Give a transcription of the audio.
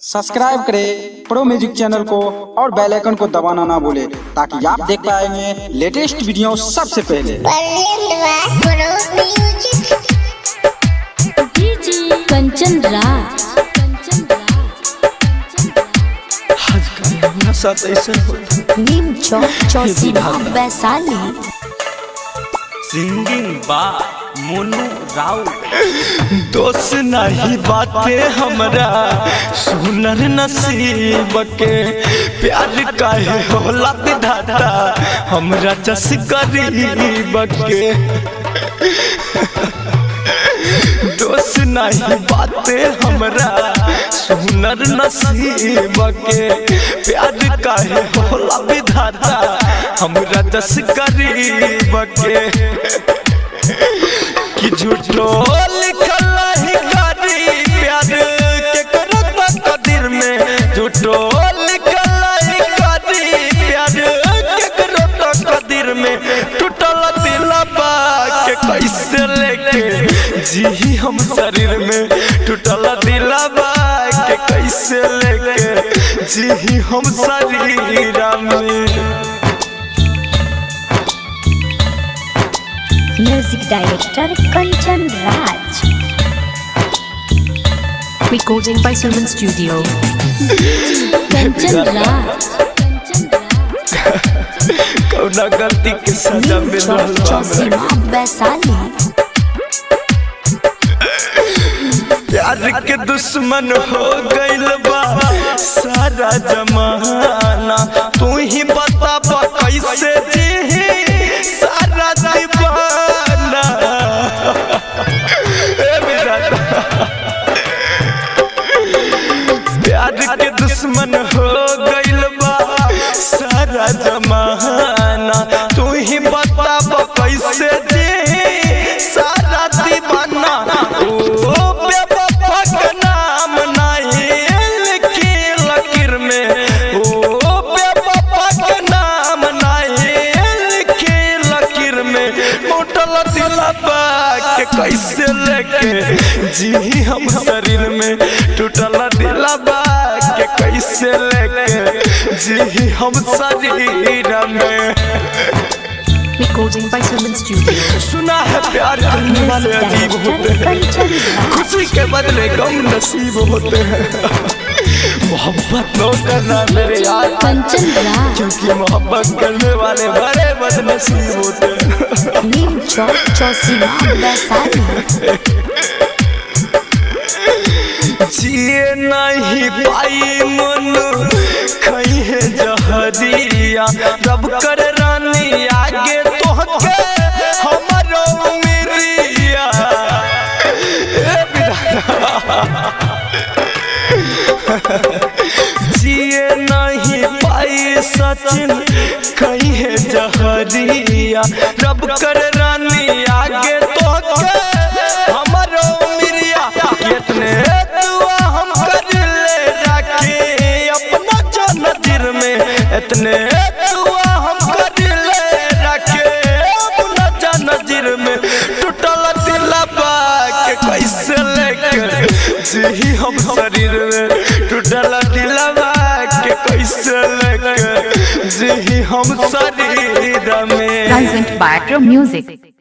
Subscribe करें pro music channel को और बेल आइकन को दबाना ना भूलें ताकि आप देख पाएंगे लेटेस्ट वीडियो सबसे पहले। कंचन राज नीम चौसी वैशाली सिंगिंग बा मोनू राव दोस्त नहीं बातें हमरा सुनर नसीब के प्यार काहे होला विधाता हमरा जस गरीब के दोस्त नहीं बातें हमरा सुनर नसीब के प्यार काहे होला विधाता हमरा जस गरीब के कि झूठो लिखल ही करी प्यार के करत कदर में झूठो लिखल ही करी प्यार के करत कदर में टूटल दिलबा के कैसे लेके जी हम शरीर में टूटल दिलबा के कैसे लेके जी हम शरीर में। Music director Kanchan Raj Recording by Suman Studio. Kanchan Raj कौना गलती के सजा मिलल चौसी वैशाली प्यार के दुश्मन हो गइल बा सारा जमाना तू ही बता कैसे जी सारा दीवाना प्यार के दुश्मन हो गइल बा सारा जमाना तू ही बता कैसे जी सारा दीवाना ओ बेवफा का नाम नहीं लिखी लकीर में ओ बेवफा का नाम नहीं लिखी लकीर में मोटल दिलबा के कैसे लेके जी हम शरीर में टूटल दिलबा के कैसे लेके जी हम शरीर में। Recording by Suman Studio. सुना है प्यार करने वाले अजीब होते हैं खुशी के बदले गम नसीब होते हैं मोहब्बत न करना मेरे यार कंचन राज क्योंकि मोहब्बत करने वाले बड़े बदनसीब होते हैं। नीम चौसी वैशाली जिए नहीं पाई मन खई है जहरिया रब कर रानी आगे तोहके हमरो उमरिया जिए नहीं पाई सचिन खई है जहरिया रब कर रानी आगे तोहके हमरो उमरिया कितने दुआ हम कर ले रखे अपना नजर में इतने दुआ हम कर ले रखे अपना नजर में टूटल दिलबा के कैसे लेके जी हम शरीर में टूटल दिलबा के कैसे लेके जी हम शरीर में। Present by Pro Music.